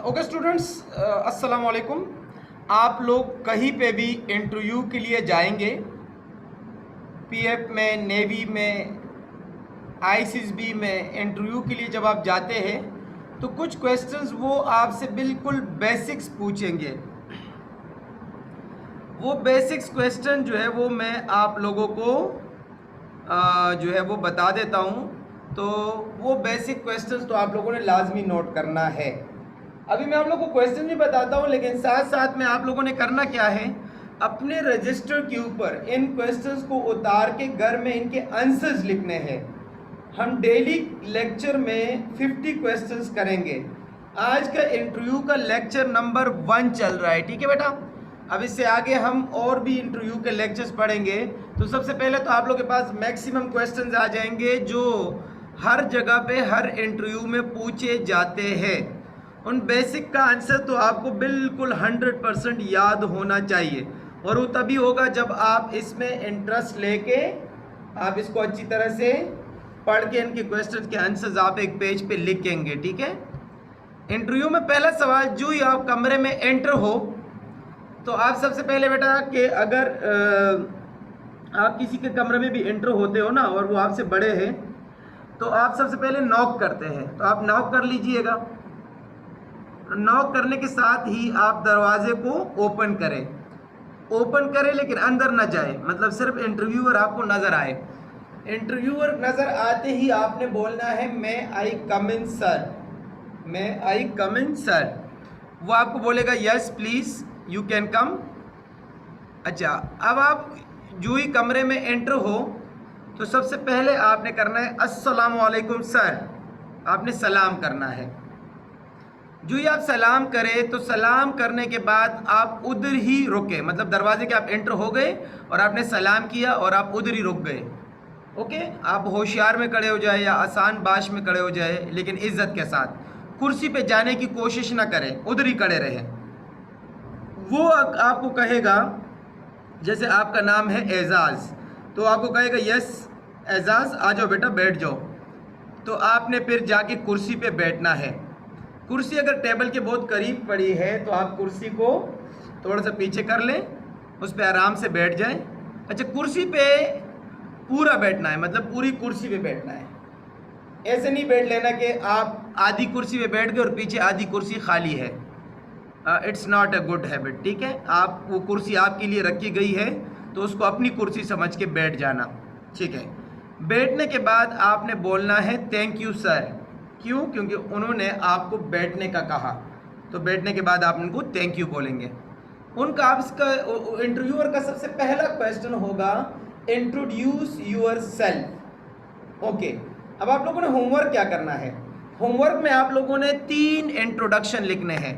Okay students, अस्सलाम वालेकुम। आप लोग कहीं पे भी इंटरव्यू के लिए जाएंगे, पीएफ में, नेवी में, आईसीएसबी में इंटरव्यू के लिए जब आप जाते हैं तो कुछ क्वेश्चंस वो आपसे बिल्कुल बेसिक्स पूछेंगे। वो बेसिक्स क्वेश्चन जो है वो मैं आप लोगों को जो है वो बता देता हूँ। तो वो बेसिक क्वेश्चंस तो आप लोगों ने लाजमी नोट करना है। अभी मैं आप लोगों को क्वेश्चन भी बताता हूँ, लेकिन साथ साथ में आप लोगों ने करना क्या है, अपने रजिस्टर के ऊपर इन क्वेश्चंस को उतार के घर में इनके आंसर्स लिखने हैं। हम डेली लेक्चर में 50 क्वेश्चंस करेंगे। आज का इंटरव्यू का लेक्चर नंबर 1 चल रहा है, ठीक है बेटा। अब इससे आगे हम और भी इंटरव्यू के लेक्चर्स पढ़ेंगे। तो सबसे पहले तो आप लोग के पास मैक्सिमम क्वेश्चंस आ जाएंगे जो हर जगह पे हर इंटरव्यू में पूछे जाते हैं। उन बेसिक का आंसर तो आपको बिल्कुल 100% याद होना चाहिए, और वो तभी होगा जब आप इसमें इंटरेस्ट लेके आप इसको अच्छी तरह से पढ़ के इनके क्वेश्चन के आंसर्स आप एक पेज पे लिखेंगे, ठीक है। इंटरव्यू में पहला सवाल, जो ही आप कमरे में एंटर हो तो आप सबसे पहले बेटा कि अगर आप किसी के कमरे में भी एंटर होते हो ना और वो आपसे बड़े हैं तो आप सबसे पहले नॉक करते हैं, तो आप नॉक कर लीजिएगा। नॉक करने के साथ ही आप दरवाजे को ओपन करें लेकिन अंदर ना जाए, मतलब सिर्फ इंटरव्यूअर आपको नज़र आए। इंटरव्यूअर नज़र आते ही आपने बोलना है मैं आई कम इन सर, मैं आई कम इन सर। वो आपको बोलेगा yes please you can come. अच्छा, अब आप जो ही कमरे में एंटर हो तो सबसे पहले आपने करना है अस्सलामु अलैकुम सर, आपने सलाम करना है। जो ही आप सलाम करें तो सलाम करने के बाद आप उधर ही रुके, मतलब दरवाजे के आप एंटर हो गए और आपने सलाम किया और आप उधर ही रुक गए। ओके, आप होशियार में खड़े हो जाए या आसान बाश में खड़े हो जाए, लेकिन इज्जत के साथ। कुर्सी पे जाने की कोशिश ना करें, उधर ही खड़े रहें। वो आपको कहेगा, जैसे आपका नाम है एजाज़, तो आपको कहेगा यस एजाज़ आ जाओ बेटा बैठ जाओ। तो आपने फिर जाके कुर्सी पे बैठना है। कुर्सी अगर टेबल के बहुत करीब पड़ी है तो आप कुर्सी को थोड़ा सा पीछे कर लें, उस पर आराम से बैठ जाएं। अच्छा, कुर्सी पे पूरा बैठना है, मतलब पूरी कुर्सी पे बैठना है। ऐसे नहीं बैठ लेना कि आप आधी कुर्सी पे बैठ गए और पीछे आधी कुर्सी खाली है। It's not a good habit, ठीक है। आप वो कुर्सी आपके लिए रखी गई है तो उसको अपनी कुर्सी समझ के बैठ जाना, ठीक है। बैठने के बाद आपने बोलना है थैंक यू सर। क्यों? क्योंकि उन्होंने आपको बैठने का कहा, तो बैठने के बाद आप उनको थैंक यू बोलेंगे। उनका आपका इंटरव्यूअर का सबसे पहला क्वेश्चन होगा इंट्रोड्यूस यूर सेल्फ। ओके, अब आप लोगों ने होमवर्क क्या करना है। होमवर्क में आप लोगों ने 3 इंट्रोडक्शन लिखने हैं।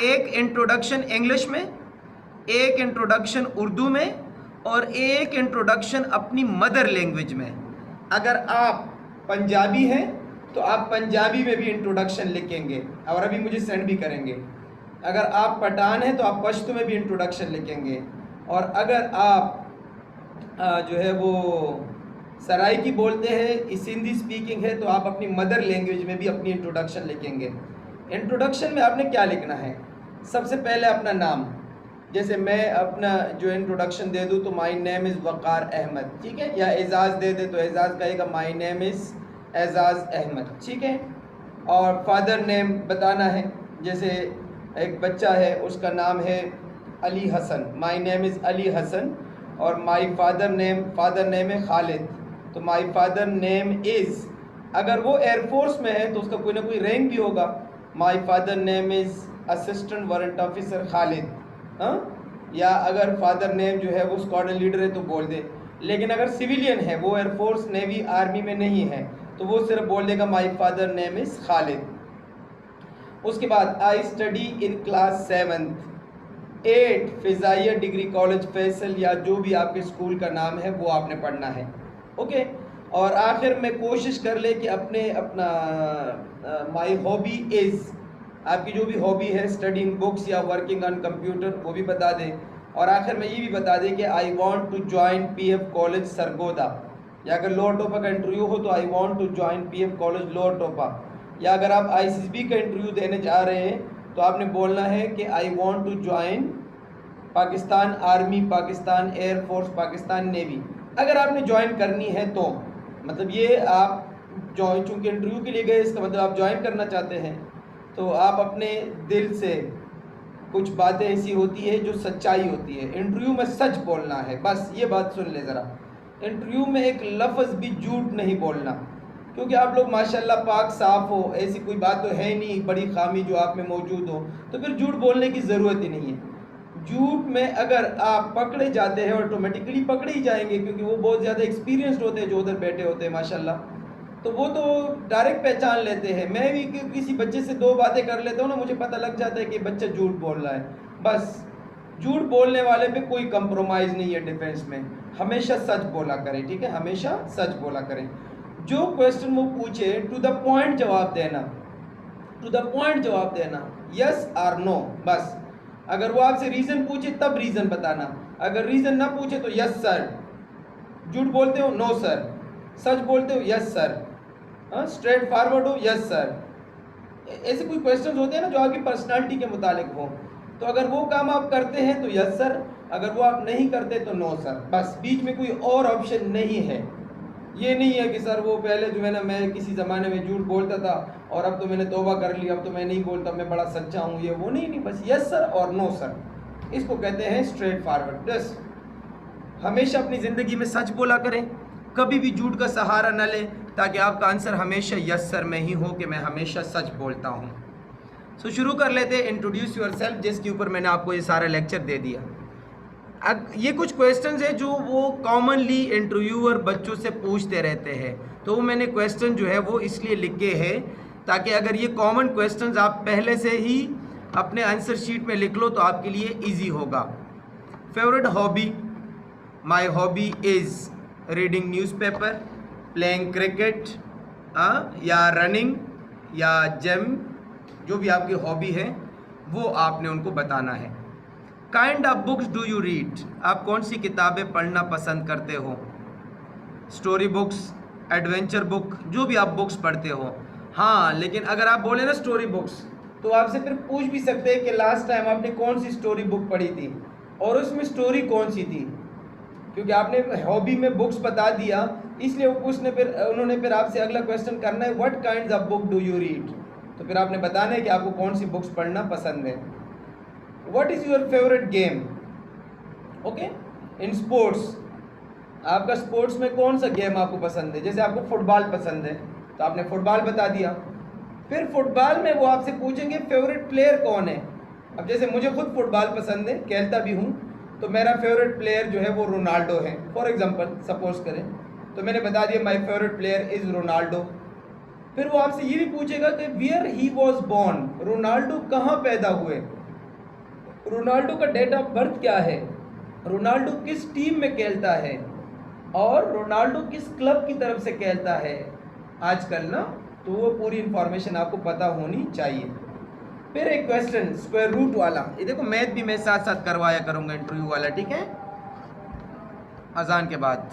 एक इंट्रोडक्शन इंग्लिश में, एक इंट्रोडक्शन उर्दू में, और एक इंट्रोडक्शन अपनी मदर लैंग्वेज में। अगर आप पंजाबी हैं तो आप पंजाबी में भी इंट्रोडक्शन लिखेंगे और अभी मुझे सेंड भी करेंगे। अगर आप पठान हैं तो आप पश्तो में भी इंट्रोडक्शन लिखेंगे, और अगर आप जो है वो सराइकी बोलते हैं, सिंधी स्पीकिंग है, तो आप अपनी मदर लैंग्वेज में भी अपनी इंट्रोडक्शन लिखेंगे। इंट्रोडक्शन में आपने क्या लिखना है, सबसे पहले अपना नाम। जैसे मैं अपना जो इंट्रोडक्शन दे दूँ तो माय नेम इज़ वक़ार अहमद, ठीक है। या एजाज़ दे दे तो एजाज़ कहेगा माय नेम इज़ एजाज़ अहमद, ठीक है। और फादर नेम बताना है, जैसे एक बच्चा है उसका नाम है Ali Hasan, my name is Ali Hasan, और माय फादर नेम है खालिद, तो माय फादर नेम इज़। अगर वो एयरफोर्स में है तो उसका कोई ना कोई रैंक भी होगा, my father name is assistant warrant officer Khalid. हाँ, या अगर फादर नेम जो है वो स्क्वाड्रन लीडर है तो बोल दे। लेकिन अगर सिविलियन है, वो एयरफोर्स नेवी आर्मी में नहीं है, तो वो सिर्फ बोल देगा my father name is Khalid. उसके बाद I study in class 7th 8 Fizaia degree college Faisal, या जो भी आपके स्कूल का नाम है वो आपने पढ़ना है। ओके, और आखिर में कोशिश कर ले कि अपना माय हॉबी इज़, आपकी जो भी हॉबी है, स्टडिंग बुक्स या वर्किंग ऑन कंप्यूटर, वो भी बता दें। और आखिर में ये भी बता दें कि I want to join PF college Sargodha, या अगर लोअर टोपा का इंटरव्यू हो तो I want to join PF college Lower Topa. या अगर आप ICSB का इंटरव्यू देने जा रहे हैं तो आपने बोलना है कि I want to join Pakistan Army, Pakistan Air Force, Pakistan Navy. अगर आपने ज्वाइन करनी है तो मतलब ये आप ज्वाइन, चूँकि इंटरव्यू के लिए गए इसका मतलब आप ज्वाइन करना चाहते हैं, तो आप अपने दिल से, कुछ बातें ऐसी होती है जो सच्चाई होती है, इंटरव्यू में सच बोलना है, बस ये बात सुन ले ज़रा। इंटरव्यू में एक लफ्ज़ भी झूठ नहीं बोलना, क्योंकि आप लोग माशाल्लाह पाक साफ़ हो, ऐसी कोई बात तो है नहीं बड़ी खामी जो आप में मौजूद हो, तो फिर झूठ बोलने की ज़रूरत ही नहीं है। झूठ में अगर आप पकड़े जाते हैं ऑटोमेटिकली पकड़े ही जाएंगे, क्योंकि वो बहुत ज़्यादा एक्सपीरियंस्ड होते हैं जो उधर बैठे होते हैं माशाल्लाह, तो वो तो डायरेक्ट पहचान लेते हैं। मैं भी किसी बच्चे से 2 बातें कर लेता हूँ ना, मुझे पता लग जाता है कि बच्चा झूठ बोल रहा है। बस झूठ बोलने वाले पे कोई कंप्रोमाइज़ नहीं है डिफेंस में, हमेशा सच बोला करें, ठीक है, हमेशा सच बोला करें। जो क्वेश्चन वो पूछे टू द पॉइंट जवाब देना, टू द पॉइंट जवाब देना, यस और नो, बस। अगर वो आपसे रीज़न पूछे तब रीज़न बताना, अगर रीज़न ना पूछे तो यस सर। झूठ बोलते हो, नो सर। सच बोलते हो, यस सर। हाँ, स्ट्रेट फॉरवर्ड हो, यस सर। ऐसे कोई क्वेश्चंस होते हैं ना जो आपकी पर्सनालिटी के मुतालिक हो, तो अगर वो काम आप करते हैं तो यस सर, अगर वो आप नहीं करते तो नो सर, बस। बीच में कोई और ऑप्शन नहीं है। ये नहीं है कि सर वो पहले जो है ना मैं किसी ज़माने में झूठ बोलता था और अब तो मैंने तौबा कर ली, अब तो मैं नहीं बोलता, मैं बड़ा सच्चा हूँ, ये वो नहीं, बस यस सर और नो सर, इसको कहते हैं स्ट्रेट फॉरवर्ड। बस हमेशा अपनी ज़िंदगी में सच बोला करें, कभी भी झूठ का सहारा न लें, ताकि आपका आंसर हमेशा यस सर में ही हो कि मैं हमेशा सच बोलता हूँ। सो शुरू कर लेते हैं इंट्रोड्यूस योरसेल्फ, जिसके ऊपर मैंने आपको ये सारा लेक्चर दे दिया। अब ये कुछ क्वेश्चंस है जो वो कॉमनली इंटरव्यूअर बच्चों से पूछते रहते हैं, तो वो मैंने क्वेश्चन जो है वो इसलिए लिखे हैं ताकि अगर ये कॉमन क्वेश्चंस आप पहले से ही अपने आंसर शीट में लिख लो तो आपके लिए ईजी होगा। Favourite hobby, my hobby is reading newspaper, playing cricket, या रनिंग या जिम, जो भी आपकी हॉबी है वो आपने उनको बताना है। Kind of books do you read, आप कौन सी किताबें पढ़ना पसंद करते हो? स्टोरी बुक्स, एडवेंचर बुक, जो भी आप बुक्स पढ़ते हो। हाँ, लेकिन अगर आप बोले ना स्टोरी बुक्स, तो आपसे फिर पूछ भी सकते हैं कि लास्ट टाइम आपने कौन सी स्टोरी बुक पढ़ी थी और उसमें स्टोरी कौन सी थी, क्योंकि आपने हॉबी में बुक्स बता दिया, इसलिए उन्होंने फिर आपसे अगला क्वेश्चन करना है, what kinds of book do you read, तो फिर आपने बताना है कि आपको कौन सी बुक्स पढ़ना पसंद है। What is your favourite game, okay. In sports, आपका स्पोर्ट्स में कौन सा गेम आपको पसंद है? जैसे आपको फुटबॉल पसंद है तो आपने फुटबॉल बता दिया। फिर फुटबॉल में वो आपसे पूछेंगे फेवरेट प्लेयर कौन है। अब जैसे मुझे खुद फुटबॉल पसंद है, खेलता भी हूँ, तो मेरा फेवरेट प्लेयर जो है वो रोनाल्डो है, फॉर एग्जांपल सपोज करें, तो मैंने बता दिया my favourite player is Ronaldo. फिर वो आपसे ये भी पूछेगा कि where he was born, Ronaldo कहाँ पैदा हुए, रोनाल्डो का डेट ऑफ बर्थ क्या है, रोनाल्डो किस टीम में खेलता है और रोनाल्डो किस क्लब की तरफ से खेलता है आजकल ना, तो वो पूरी इंफॉर्मेशन आपको पता होनी चाहिए। फिर एक क्वेश्चन स्क्वायर रूट वाला, ये देखो मैथ भी मैं साथ साथ करवाया करूंगा इंटरव्यू वाला, ठीक है, अजान के बाद।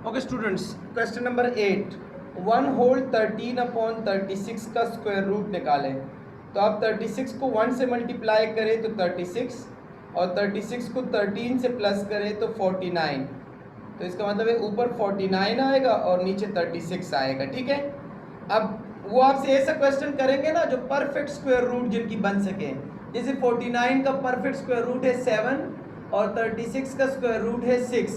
Okay students, question number 8, 1 whole 13/36 का स्क्वायर रूट निकालें। तो आप 36 को 1 से मल्टीप्लाई करें तो 36, और 36 को 13 से प्लस करें तो 49, तो इसका मतलब है ऊपर 49 आएगा और नीचे 36 आएगा, ठीक है। अब वो आपसे ऐसा क्वेश्चन करेंगे ना जो परफेक्ट स्क्वायर रूट जिनकी बन सके, जैसे 49 का परफेक्ट स्क्वायर रूट है 7 और 36 का स्क्वायर रूट है 6,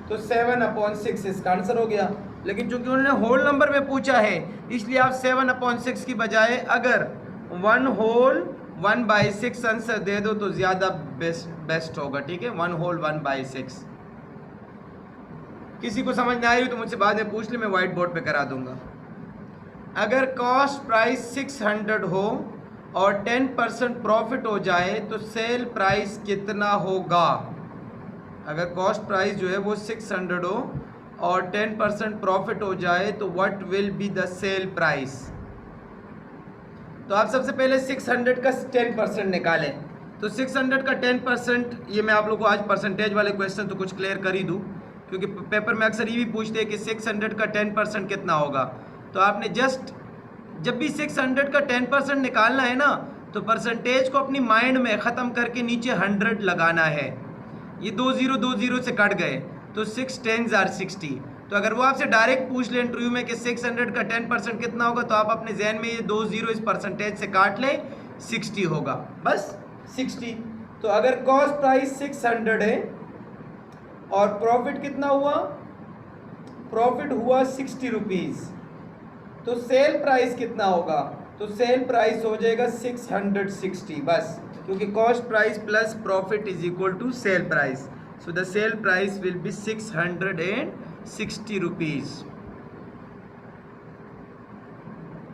तो 7/6 इसका आंसर हो गया। लेकिन चूंकि उन्होंने होल नंबर में पूछा है, इसलिए आप 7/6 की बजाय अगर 1 होल 1/6 आंसर दे दो तो ज़्यादा बेस्ट होगा, ठीक है, 1 होल 1/6। किसी को समझ ना आई तो मुझसे बाद में पूछ ले, मैं व्हाइट बोर्ड पे करा दूंगा। अगर कॉस्ट प्राइस 600 हो और 10% प्रॉफिट हो जाए तो सेल प्राइस कितना होगा? अगर कॉस्ट प्राइस जो है वो 600 हो और 10% प्रॉफिट हो जाए तो what will be the sale price? तो आप सबसे पहले 600 का 10% निकालें। तो 600 का 10%, ये मैं आप लोगों को आज परसेंटेज वाले क्वेश्चन तो कुछ क्लियर कर ही दूँ, क्योंकि पेपर में अक्सर ये भी पूछते हैं कि 600 का 10% कितना होगा। तो आपने जस्ट जब भी 600 का 10% निकालना है ना, तो परसेंटेज को अपनी माइंड में ख़त्म करके नीचे 100 लगाना है। ये 2 0 से कट गए, तो 6 10s are 60। तो अगर वो आपसे डायरेक्ट पूछ ले इंटरव्यू में कि 600 का 10% कितना होगा, तो आप अपने जहन में ये 2 0 इस परसेंटेज से काट लें, 60 होगा, बस 60। तो अगर कॉस्ट प्राइस 600 है और प्रॉफिट कितना हुआ, प्रॉफिट हुआ 60 रुपीज़, तो सेल प्राइस कितना होगा, तो सेल प्राइस हो जाएगा 660 बस, क्योंकि cost price plus profit is equal to sale price. So the sale price will be 660 rupees.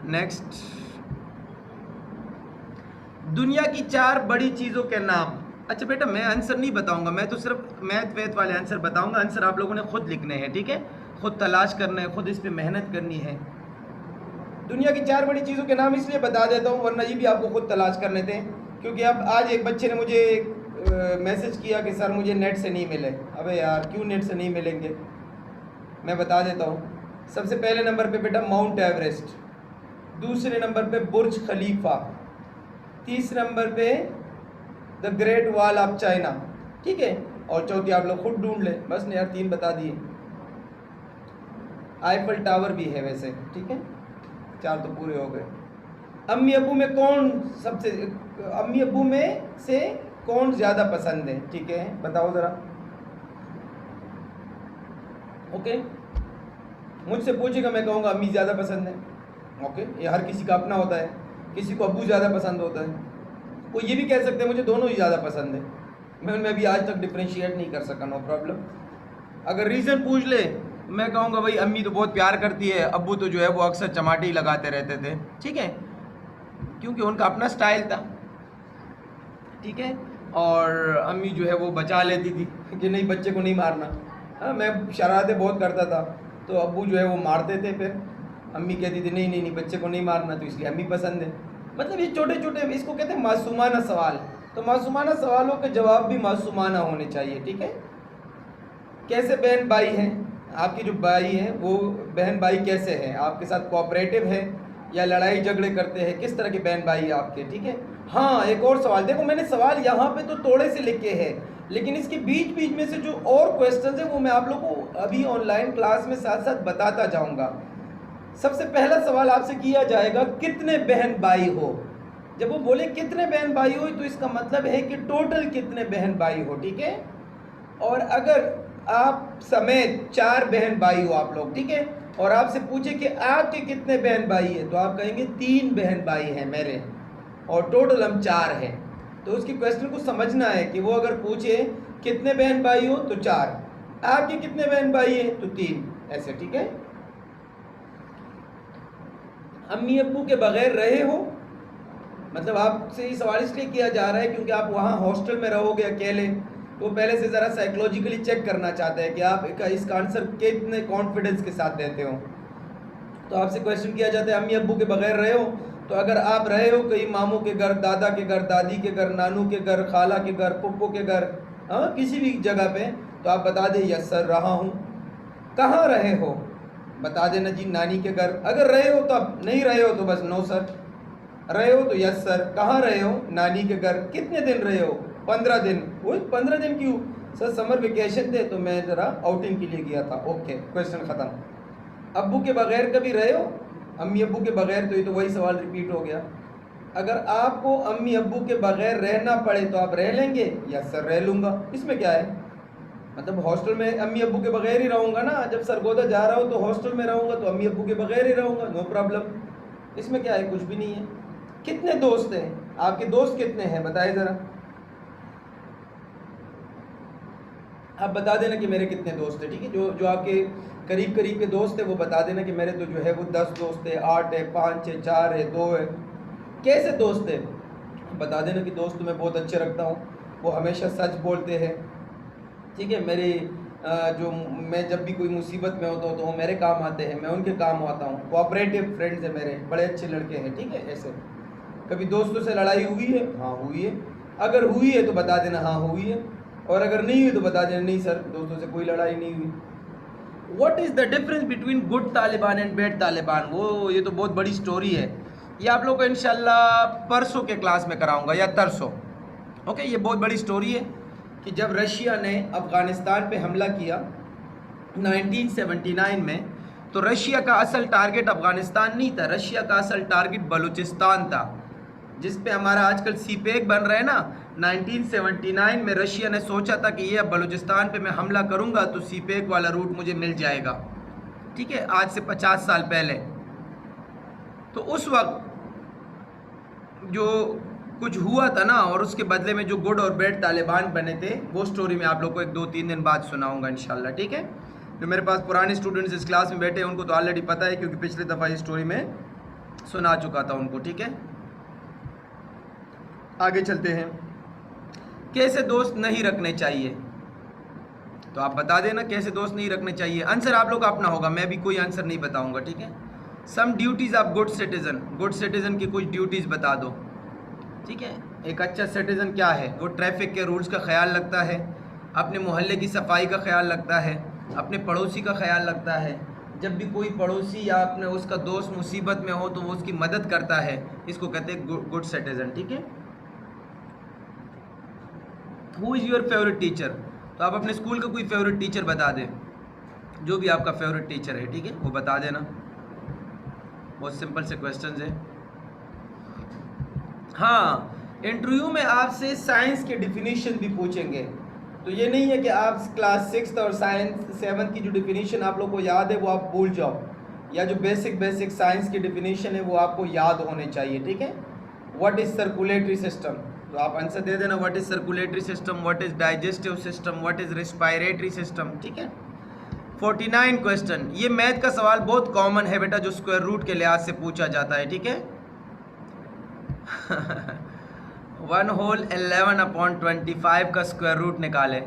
Next, दुनिया की 4 बड़ी चीज़ों के नाम। अच्छा बेटा, मैं आंसर नहीं बताऊंगा, मैं तो सिर्फ मैथ वैथ वाले आंसर बताऊंगा। आंसर आप लोगों ने खुद लिखने हैं, ठीक है, खुद तलाश करना है, खुद इस पे मेहनत करनी है। दुनिया की 4 बड़ी चीज़ों के नाम इसलिए बता देता हूँ, वरना ये भी आपको खुद तलाश करने थे, क्योंकि अब आज एक बच्चे ने मुझे मैसेज किया कि सर मुझे नेट से नहीं मिले। अबे यार, क्यों नेट से नहीं मिलेंगे, मैं बता देता हूँ। सबसे पहले नंबर पे बेटा माउंट एवरेस्ट, दूसरे नंबर पे बुर्ज खलीफा, तीसरे नंबर पे the great wall of China, ठीक है, और चौथी आप लोग खुद ढूंढ लें। बस ने यार 3 बता दिए। आईफल टावर भी है वैसे, ठीक है, 4 तो पूरे हो गए। अम्मी अब्बू में कौन सबसे, अम्मी अब्बू में से कौन ज़्यादा पसंद है, ठीक है, बताओ ज़रा। ओके, मुझसे पूछेगा, मैं कहूँगा अम्मी ज़्यादा पसंद है। ओके, ये हर किसी का अपना होता है, किसी को अब्बू ज़्यादा पसंद होता है, वो ये भी कह सकते हैं मुझे दोनों ही ज़्यादा पसंद है। मैं उनमें अभी आज तक डिफ्रेंशिएट नहीं कर सका, नो प्रॉब्लम। अगर रीज़न पूछ ले, मैं कहूँगा भाई अम्मी तो बहुत प्यार करती है, अब्बू तो जो है वो अक्सर चमाटे ही लगाते रहते थे, ठीक है, क्योंकि उनका अपना स्टाइल था, ठीक है, और अम्मी जो है वो बचा लेती थी कि नहीं बच्चे को नहीं मारना। हाँ, मैं शरारतें बहुत करता था, तो अब्बू जो है वो मारते थे, फिर अम्मी कहती थी नहीं नहीं नहीं बच्चे को नहीं मारना, तो इसलिए अम्मी पसंद है। मतलब ये छोटे छोटे, इसको कहते हैं मासूमाना सवाल। तो मासूमाना सवालों के जवाब भी मासूमाना होने चाहिए, ठीक है। कैसे बहन भाई हैं आपकी, जो भाई हैं वो बहन भाई कैसे हैं, आपके साथ कोऑपरेटिव है या लड़ाई झगड़े करते हैं, किस तरह के बहन भाई आपके, ठीक है। हाँ, एक और सवाल देखो, मैंने सवाल यहाँ पे तो थोड़े से लिखे हैं, लेकिन इसके बीच बीच में से जो और क्वेश्चंस हैं वो मैं आप लोगों को अभी ऑनलाइन क्लास में साथ साथ बताता जाऊँगा। सबसे पहला सवाल आपसे किया जाएगा, कितने बहन भाई हो। जब वो बोले कितने बहन भाई हो, तो इसका मतलब है कि टोटल कितने बहन भाई हो, ठीक है। और अगर आप समेत 4 बहन भाई हो आप लोग, ठीक है, और आपसे पूछे कि आपके कितने बहन भाई हैं, तो आप कहेंगे 3 बहन भाई हैं मेरे, और टोटल हम 4 हैं। तो उसकी क्वेश्चन को समझना है कि वो अगर पूछे कितने बहन भाई हो तो 4, आपके कितने बहन भाई हैं तो 3, ऐसे, ठीक है। अम्मी अब्बू के बगैर रहे हो, मतलब आपसे ये सवाल इसलिए किया जा रहा है क्योंकि आप वहाँ हॉस्टल में रहोगे अकेले, तो पहले से ज़रा साइकोलॉजिकली चेक करना चाहते हैं कि आप इसका आंसर कितने कॉन्फिडेंस के साथ देते हो। तो आपसे क्वेश्चन किया जाता है अम्मी अब्बू के बगैर रहे हो, तो अगर आप रहे हो कहीं मामू के घर, दादा के घर, दादी के घर, नानू के घर, खाला के घर, पुप्पो के घर, हाँ किसी भी जगह पे, तो आप बता दें यस सर रहा हूँ। कहाँ रहे हो, बता देना जी नानी के घर। अगर रहे हो तो आप, नहीं रहे हो तो बस नो सर, रहे हो तो यस सर। कहाँ रहे हो, नानी के घर। कितने दिन रहे हो, 15 दिन। वही 15 दिन क्यों सर, समर वेकेशन थे तो मैं ज़रा आउटिंग के लिए गया था। ओके, क्वेश्चन ख़त्म। अब्बू के बगैर कभी रहे हो, अम्मी अब्बू के बगैर, तो ये तो वही सवाल रिपीट हो गया। अगर आपको अम्मी अब्बू के बगैर रहना पड़े तो आप रह लेंगे, यस सर रह लूँगा, इसमें क्या है। मतलब हॉस्टल में अम्मी अब्बू के बगैर ही रहूँगा ना, जब सरगोदा जा रहा हूँ तो हॉस्टल में रहूँगा तो अम्मी अब्बू के बगैर ही रहूँगा, नो प्रॉब्लम, इसमें क्या है, कुछ भी नहीं है। कितने दोस्त हैं, आपके दोस्त कितने हैं बताए ज़रा, आप बता देना कि मेरे कितने दोस्त हैं, ठीक है। जो आपके करीब करीब के दोस्त हैं वो बता देना कि मेरे तो जो है वो 10 दोस्त है, 8 है, 5 है, 4 है, 2 है। कैसे दोस्त है, बता देना कि दोस्त मैं बहुत अच्छे रखता हूँ, वो हमेशा सच बोलते हैं, ठीक है। मेरे जो मैं जब भी कोई मुसीबत में होता हूँ तो वो मेरे काम आते हैं, मैं उनके काम आता हूँ। कोऑपरेटिव फ्रेंड्स हैं मेरे, बड़े अच्छे लड़के हैं, ठीक है। ऐसे कभी दोस्तों से लड़ाई हुई है, हाँ हुई है, अगर हुई है तो बता देना हाँ हुई है, और अगर नहीं हुई तो बता देना नहीं सर दोस्तों से कोई लड़ाई नहीं हुई। What is the difference between good Taliban and bad Taliban? वो ये तो बहुत बड़ी स्टोरी है, ये आप लोग को इंशाल्लाह परसों के क्लास में कराऊंगा या तरसों। ओके, ये बहुत बड़ी स्टोरी है कि जब रशिया ने अफ़गानिस्तान पे हमला किया 1979 में, तो रशिया का असल टारगेट अफ़गानिस्तान नहीं था, रशिया का असल टारगेट बलूचिस्तान था, जिस पे हमारा आजकल सीपेक बन रहा है ना। 1979 में रशिया ने सोचा था कि ये अब बलूचिस्तान पे मैं हमला करूंगा तो सीपेक वाला रूट मुझे मिल जाएगा, ठीक है, आज से 50 साल पहले। तो उस वक्त जो कुछ हुआ था ना, और उसके बदले में जो गुड और बैड तालिबान बने थे, वो स्टोरी मैं आप लोग को 1-2-3 दिन बाद सुनाऊंगा इंशाल्लाह, ठीक है। जो मेरे पास पुराने स्टूडेंट्स इस क्लास में बैठे हैं उनको तो ऑलरेडी पता है, क्योंकि पिछली दफ़ा ये स्टोरी में सुना चुका था उनको, ठीक है। आगे चलते हैं। कैसे दोस्त नहीं रखने चाहिए? तो आप बता देना कैसे दोस्त नहीं रखने चाहिए। आंसर आप लोग का अपना होगा, मैं भी कोई आंसर नहीं बताऊंगा, ठीक है। Some duties of good citizen, good citizen की कुछ ड्यूटीज़ बता दो, ठीक है। एक अच्छा सिटीज़न क्या है? वो ट्रैफिक के रूल्स का ख्याल रखता है, अपने मोहल्ले की सफाई का ख्याल रखता है, अपने पड़ोसी का ख्याल रखता है, जब भी कोई पड़ोसी या अपने उसका दोस्त मुसीबत में हो तो वो उसकी मदद करता है, इसको कहते हैं गुड सिटीज़न, ठीक है। Who is your favourite teacher? तो आप अपने स्कूल का कोई फेवरेट टीचर बता दें, जो भी आपका फेवरेट टीचर है, ठीक है, वो बता देना। बहुत सिंपल से क्वेश्चंस है। हाँ, इंटरव्यू में आपसे साइंस के डिफिनीशन भी पूछेंगे, तो ये नहीं है कि आप क्लास 6 और साइंस 7 की जो डिफिनीशन आप लोग को याद है वो आप भूल जाओ, या जो बेसिक साइंस की डिफिनीशन है वो आपको याद होने चाहिए, ठीक है। What is circulatory system? तो आप आंसर दे देना, what is circulatory system, what is digestive system, what is respiratory system, ठीक है। 49 क्वेश्चन, ये मैथ का सवाल बहुत कॉमन है बेटा, जो स्क्वायर रूट के लिहाज से पूछा जाता है, ठीक है। 1 होल 11/25 का स्क्वायर रूट निकाले,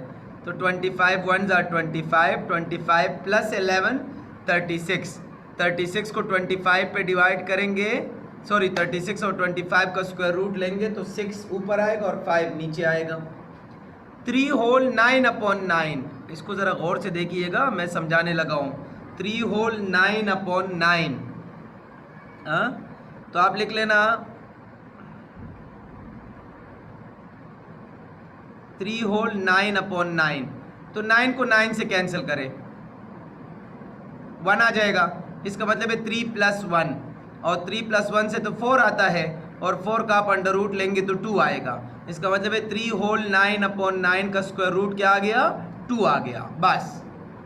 तो 25 1s are 25, 25 प्लस 11 36, 36 को 25 पे डिवाइड करेंगे, सॉरी 36 और 25 का स्क्वायर रूट लेंगे तो 6 ऊपर आएगा और 5 नीचे आएगा। 3 होल 9/9, इसको ज़रा गौर से देखिएगा, मैं समझाने लगा हूँ। 3 होल 9/9, तो आप लिख लेना 3 होल 9/9, तो 9 को 9 से कैंसिल करें, 1 आ जाएगा, इसका मतलब है 3 + 1, और 3 + 1 से तो 4 आता है, और 4 का आप अंडर रूट लेंगे तो 2 आएगा, इसका मतलब है 3 होल 9/9 का स्क्वायर रूट क्या आ गया? 2 आ गया। बस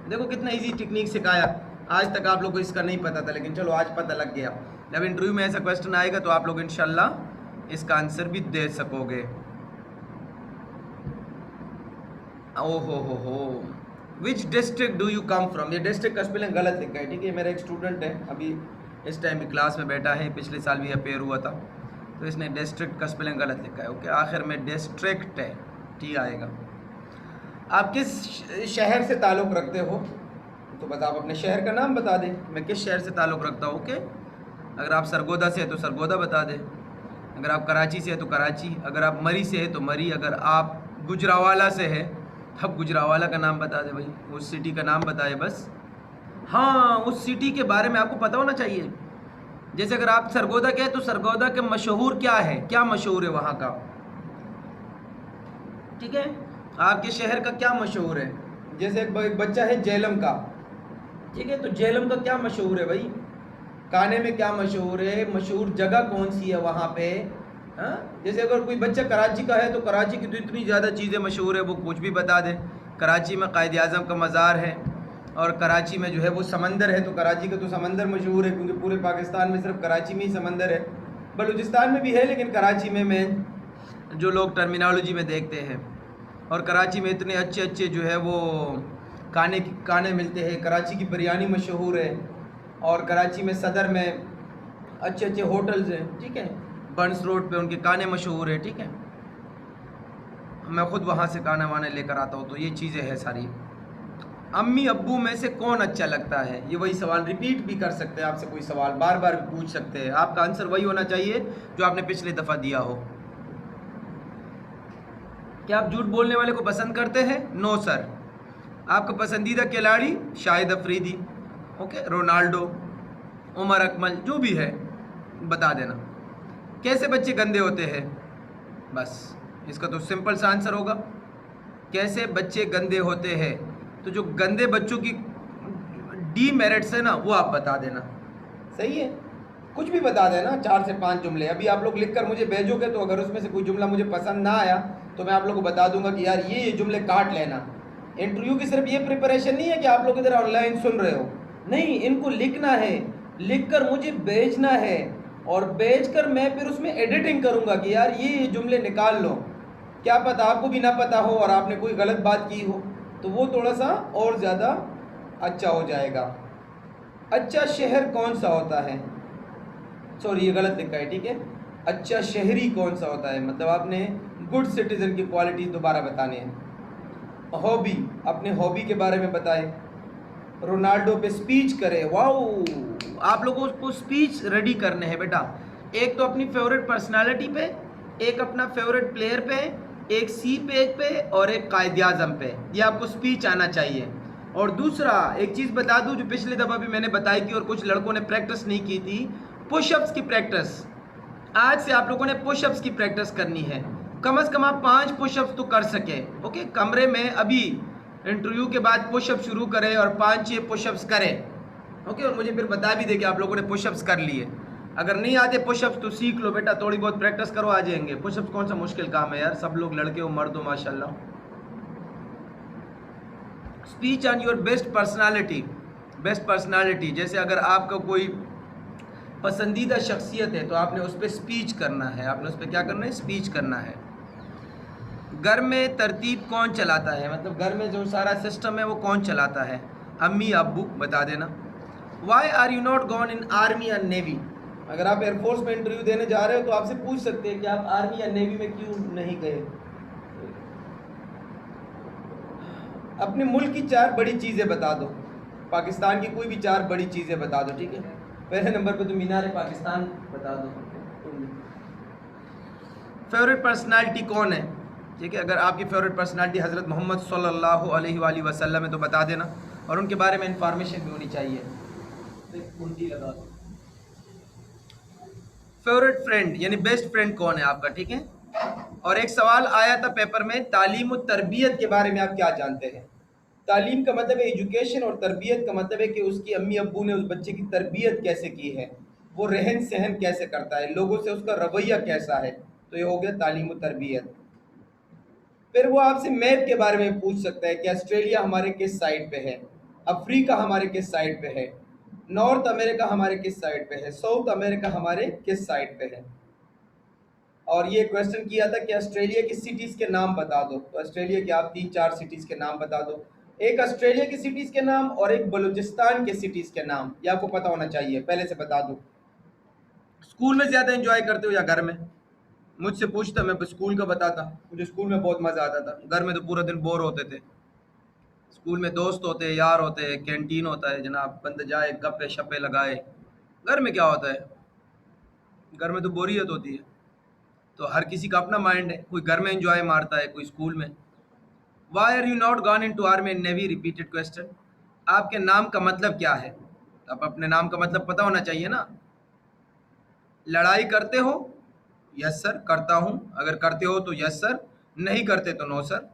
देखो कितना इजी टेक्निक सिखाया, आज तक आप लोग को इसका नहीं पता था, लेकिन चलो आज पता लग गया। जब इंटरव्यू में ऐसा क्वेश्चन आएगा तो आप लोग इंशाल्लाह इसका आंसर भी दे सकोगे। ओहो हो, which district do you come from? ये डिस्ट्रिक्ट का स्पेलिंग गलत लिखा है, ठीक है। मेरा एक स्टूडेंट है अभी इस टाइम भी क्लास में बैठा है, पिछले साल भी अपेयर हुआ था, तो इसने डिस्ट्रिक्ट का स्पेलिंग गलत लिखा है। ओके, आखिर में डिस्ट्रिक्ट है, टी आएगा। आप किस शहर से ताल्लुक़ रखते हो? तो बस आप अपने शहर का नाम बता दें, मैं किस शहर से ताल्लुक़ रखता हूँ। ओके, अगर आप सरगोदा से है तो सरगोदा बता दें, अगर आप कराची से है तो कराची, अगर आप मरी से है तो मरी, अगर आप गुजरावाला से है अब गुजरावाला का नाम बता दे भाई, उस सिटी का नाम बताए बस। हाँ, उस सिटी के बारे में आपको पता होना चाहिए। जैसे अगर आप सरगोदा के हैं तो सरगोदा के मशहूर क्या है, क्या मशहूर है वहाँ का, ठीक है। आपके शहर का क्या मशहूर है? जैसे एक बच्चा है जेलम का, ठीक है, तो जेलम का क्या मशहूर है भाई? काने में क्या मशहूर है? मशहूर जगह कौन सी है वहाँ पे? हाँ, जैसे अगर कोई बच्चा कराची का है तो कराची की तो इतनी ज़्यादा चीज़ें मशहूर है, वो कुछ भी बता दे। कराची में कायद आज़म का मज़ार है, और कराची में जो है वो समंदर है, तो कराची का तो समंदर मशहूर है, क्योंकि पूरे पाकिस्तान में सिर्फ कराची में ही समंदर है। बलूचिस्तान में भी है, लेकिन कराची में जो लोग टर्मिनोलॉजी में देखते हैं। और कराची में इतने अच्छे अच्छे जो है वो खाने मिलते हैं। कराची की बिरयानी मशहूर है, और कराची में सदर में अच्छे अच्छे होटल्स हैं, ठीक है। बंस रोड पे उनके खाने मशहूर है, ठीक है। मैं ख़ुद वहाँ से खाना वाने लेकर आता हूँ, तो ये चीज़ें हैं सारी। अम्मी अब्बू में से कौन अच्छा लगता है? ये वही सवाल रिपीट भी कर सकते हैं, आपसे कोई सवाल बार बार भी पूछ सकते हैं, आपका आंसर वही होना चाहिए जो आपने पिछली दफ़ा दिया हो। क्या आप झूठ बोलने वाले को पसंद करते हैं? No sir. आपका पसंदीदा खिलाड़ी शाहिद अफरीदी, ओके, रोनाल्डो, उमर अकमल, जो भी है बता देना। कैसे बच्चे गंदे होते हैं, बस इसका तो सिंपल सा आंसर होगा, कैसे बच्चे गंदे होते हैं। तो जो गंदे बच्चों की डीमेरिट्स है ना, वो आप बता देना। सही है, कुछ भी बता देना, 4 से 5 जुमले। अभी आप लोग लिखकर मुझे भेजोगे तो अगर उसमें से कोई जुमला मुझे पसंद ना आया तो मैं आप लोगों को बता दूंगा कि यार ये जुमले काट लेना। इंटरव्यू की सिर्फ ये प्रिपरेशन नहीं है कि आप लोग इधर ऑनलाइन सुन रहे हो, नहीं, इनको लिखना है, लिखकर मुझे भेजना है, और भेजकर मैं फिर उसमें एडिटिंग करूंगा कि यार ये जुमले निकाल लो। क्या पता आपको भी ना पता हो और आपने कोई गलत बात की हो, तो वो थोड़ा सा और ज़्यादा अच्छा हो जाएगा। अच्छा शहर कौन सा होता है, सॉरी ये गलत लिखा है, ठीक है। अच्छा शहरी कौन सा होता है, मतलब आपने गुड सिटीजन की क्वालिटी दोबारा बतानी है। हॉबी, अपने हॉबी के बारे में बताएं। रोनाल्डो पे स्पीच करे, वाओ, आप लोगों को स्पीच रेडी करने हैं बेटा। एक तो अपनी फेवरेट पर्सनालिटी पे, एक अपना फेवरेट प्लेयर पे, एक सी पेज पे और एक कायद-ए-आज़म पे, ये आपको स्पीच आना चाहिए। और दूसरा एक चीज़ बता दूं जो पिछले दफ़ा भी मैंने बताई थी और कुछ लड़कों ने प्रैक्टिस नहीं की थी, पुशअप्स की प्रैक्टिस। आज से आप लोगों ने पुशअप्स की प्रैक्टिस करनी है, कम से कम आप 5 पुशअप्स तो कर सके, ओके। कमरे में अभी इंटरव्यू के बाद पुशअप शुरू करें और 5-6 पुशअप्स करें, ओके। और मुझे फिर बता भी दे कि आप लोगों ने पुशअप्स कर लिए। अगर नहीं आते पुशअप्स तो सीख लो बेटा, थोड़ी बहुत प्रैक्टिस करो, आ जाएंगे। पुशअप्स कौन सा मुश्किल काम है यार, सब लोग लड़के हो मर्द हो माशाल्लाह। Speech on your best personality, best personality, जैसे अगर आपका कोई पसंदीदा शख्सियत है तो आपने उस पर स्पीच करना है, आपने उस पर क्या करना है, स्पीच करना है। घर में तरतीब कौन चलाता है, मतलब घर में जो सारा सिस्टम है वो कौन चलाता है, अम्मी अब्बू, बता देना। Why are you not gone in army या नेवी, अगर आप एयरफोर्स में इंटरव्यू देने जा रहे हो तो आपसे पूछ सकते हैं कि आप आर्मी या नेवी में क्यों नहीं गए। अपने मुल्क की 4 बड़ी चीज़ें बता दो, पाकिस्तान की कोई भी 4 बड़ी चीज़ें बता दो, ठीक है। पहले नंबर पे तो मीनार पाकिस्तान बता दो। फेवरेट पर्सनालिटी कौन है, ठीक है। अगर आपकी फेवरेट पर्सनालिटी हज़रत मोहम्मद सल्लल्लाहु अलैहि वसल्लम है तो बता देना, और उनके बारे में इंफॉर्मेशन भी होनी चाहिए। कुंडी लगा दो। फेवरेट फ्रेंड यानी बेस्ट फ्रेंड कौन है आपका, ठीक है। और एक सवाल आया था पेपर में, तालीम और तरबियत के बारे में आप क्या जानते हैं। तालीम का मतलब है एजुकेशन और तरबियत का मतलब है कि उसकी अम्मी अब्बू ने उस बच्चे की तरबियत कैसे की है, वो रहन सहन कैसे करता है, लोगों से उसका रवैया कैसा है, तो ये हो गया तालीम और तरबियत। फिर वो आपसे मैप के बारे में पूछ सकता है कि ऑस्ट्रेलिया हमारे किस साइड पे है, अफ्रीका हमारे किस साइड पे है, नॉर्थ अमेरिका हमारे किस साइड पे है, साउथ अमेरिका हमारे किस साइड पे है। और ये क्वेश्चन किया था कि ऑस्ट्रेलिया की सिटीज़ के नाम बता दो, तो ऑस्ट्रेलिया की आप 3-4 सिटीज़ के नाम बता दो, एक ऑस्ट्रेलिया की सिटीज़ के नाम और एक बलूचिस्तान के सिटीज़ के नाम, ये आपको पता होना चाहिए, पहले से बता दूँ। स्कूल में ज़्यादा एंजॉय करते हो या घर में, मुझसे पूछता, मैं स्कूल का बताता, मुझे स्कूल में बहुत मज़ा आता था, घर में तो पूरा दिन बोर होते थे। स्कूल में दोस्त होते हैं, यार होते हैं, कैंटीन होता है जनाब, बंदा जाए गप्पे शप्पे लगाए। घर में क्या होता है, घर में तो बोरियत होती है। तो हर किसी का अपना माइंड है, कोई घर में एंजॉय मारता है, कोई स्कूल में। Why are you not gone into army and navy, repeated question. आपके नाम का मतलब क्या है, अब अपने नाम का मतलब पता होना चाहिए ना। लड़ाई करते हो, यस सर करता हूँ, अगर करते हो तो यस सर, नहीं करते तो नो सर।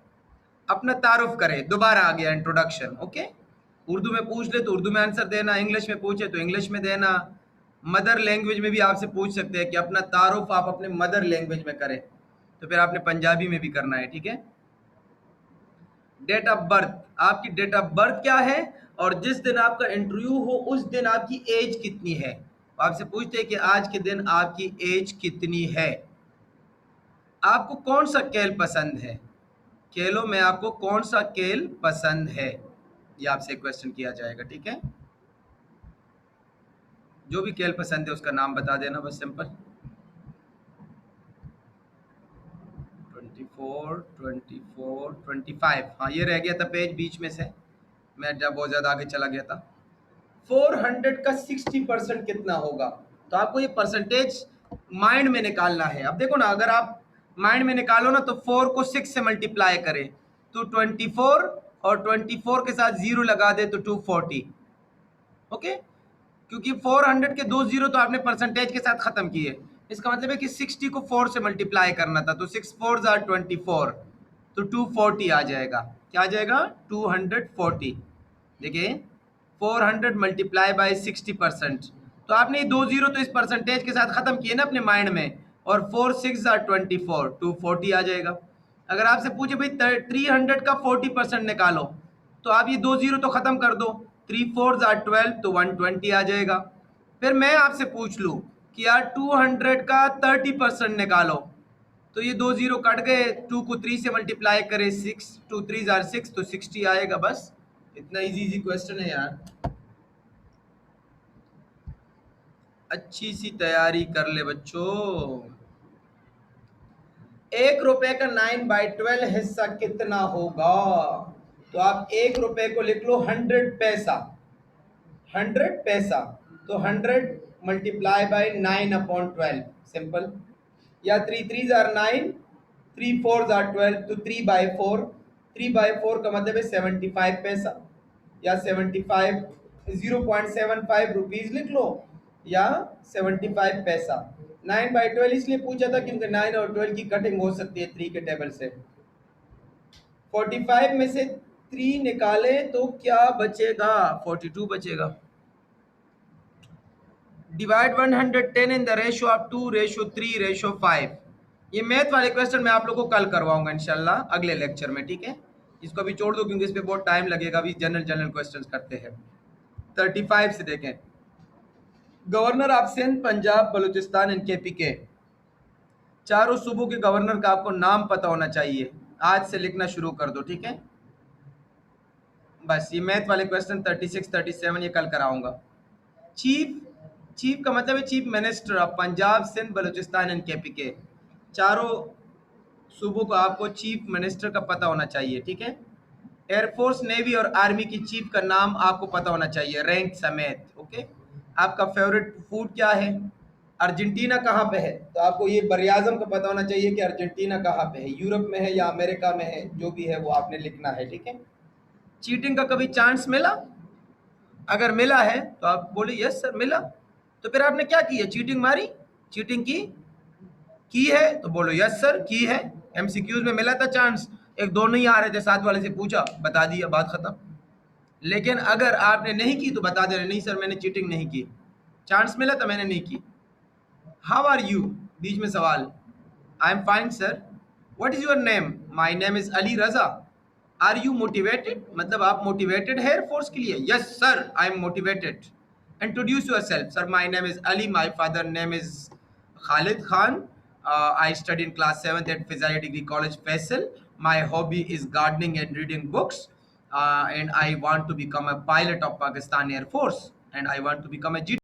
अपना तारुफ करें, दोबारा आ गया इंट्रोडक्शन, ओके। उर्दू में पूछ ले तो उर्दू में आंसर देना, इंग्लिश में पूछे तो इंग्लिश में देना, मदर लैंग्वेज में भी आपसे पूछ सकते हैं कि अपना तारुफ आप अपने मदर लैंग्वेज में करें, तो फिर आपने पंजाबी में भी करना है, ठीक है। डेट ऑफ बर्थ, आपकी डेट ऑफ बर्थ क्या है, और जिस दिन आपका इंटरव्यू हो उस दिन आपकी एज कितनी है। आपसे पूछते हैं कि आज के दिन आपकी एज कितनी है। आपको कौन सा खेल पसंद है, खेलों में आपको कौन सा खेल पसंद है, ये आपसे क्वेश्चन किया जाएगा, ठीक है। जो भी खेल पसंद है उसका नाम बता देना, बस सिंपल। 24, 24, 25, हाँ ये रह गया था पेज बीच में से, मैं जब बहुत ज़्यादा आगे चला गया था। 400 का 60% कितना होगा, तो आपको ये परसेंटेज माइंड में निकालना है। अब देखो ना, अगर आप माइंड में निकालो ना तो 4 को 6 से मल्टीप्लाई करें तो 24 और 24 के साथ 0 लगा दे तो 240। ओके, क्योंकि 400 के 2 जीरो तो आपने परसेंटेज के साथ खत्म किए, इसका मतलब है कि 60 को 4 से मल्टीप्लाई करना था, तो 6 4 आर 24, तो 240 आ जाएगा। क्या आ जाएगा? 240। देखिए 400 मल्टीप्लाई बाई 60%, तो आपने ये 2 जीरो तो इस परसेंटेज के साथ खत्म किए ना अपने माइंड में, और 4 6 आर 24, 240 आ जाएगा। अगर आपसे पूछे भाई 300 का 40% निकालो, तो आप ये 2 जीरो तो खत्म कर दो, 3 4 आर 12, तो 120 आ जाएगा। फिर मैं आपसे पूछ लूँ कि यार 200 का 30% निकालो, तो ये 2 जीरो कट गए, 2 को 3 से मल्टीप्लाई करें, 6 2 3 आर 6, तो 60 आएगा। बस इतना इजी क्वेश्चन है यार, अच्छी सी तैयारी कर ले बच्चों। 1 रुपए का 9/12 हिस्सा कितना होगा? तो आप 1 रुपए को लिख लो 100 पैसा, 100 पैसा, तो 100 मल्टीप्लाई बाई 9/12, सिंपल। या 3 3 आर 9, 3 4 आर 12, तो 3/4, 3/4 का मतलब है 75 पैसा, या 75 0.75 रुपीज लिख लो, या 75 पैसा। 9/12 इसलिए पूछा था क्योंकि 9 और 12 की कटिंग हो सकती है 3 के टेबल से। 45 में से 3 निकाले तो क्या बचेगा? 42 बचेगा। Divide 110 in the ratio of 2:3:5। ये मैथ वाले क्वेश्चन मैं आप लोगों को कल करवाऊंगा इंशाल्लाह अगले लेक्चर में, ठीक है? इसको अभी छोड़ दो क्योंकि इस पे बहुत टाइम लगेगा, अभी जनरल क्वेश्चंस करते हैं। 35 से देखें, governor of Sindh, Punjab, Balochistan and KPK, चारों सूबों के गवर्नर का आपको नाम पता होना चाहिए। आज से लिखना शुरू कर दो, ठीक है? बस ये मैथ वाले क्वेश्चन 36 37 ये कल कराऊंगा। चीफ, चीफ का मतलब है chief minister of Punjab, Sindh, Balochistan and KPK, चारों सूबों को आपको चीफ मिनिस्टर का पता होना चाहिए, ठीक है? एयरफोर्स, नेवी और आर्मी की चीफ का नाम आपको पता होना चाहिए, रैंक समेत। ओके, आपका फेवरेट फूड क्या है? अर्जेंटीना कहाँ पे है? तो आपको ये बरियाजम का पता होना चाहिए कि अर्जेंटीना कहाँ पे है, यूरोप में है या अमेरिका में है, जो भी है वो आपने लिखना है, ठीक है? चीटिंग का कभी चांस मिला? अगर मिला है तो आप बोले यस सर मिला, तो फिर आपने क्या किया? चीटिंग मारी, चीटिंग की है तो बोलो यस सर की है। MCQs में मिला था चांस, एक दो नहीं आ रहे थे, साथ वाले से पूछा, बता दिया, बात खत्म। लेकिन अगर आपने नहीं की तो बता देना नहीं सर मैंने चीटिंग नहीं की, चांस मिला था मैंने नहीं की। हाउ आर यू, बीच में सवाल। I am fine sir. What is your name? My name is Ali Raza. Are you motivated, मतलब आप मोटिवेटेड है एयरफोर्स के लिए? Yes sir I am motivated. Introduce yourself. Sir my name is Ali, my father name is Khalid Khan. I study in class 7th at Fizaya Degree College, Faisal. My hobby is gardening and reading books. And I want to become a pilot of Pakistan Air Force. And I want to become a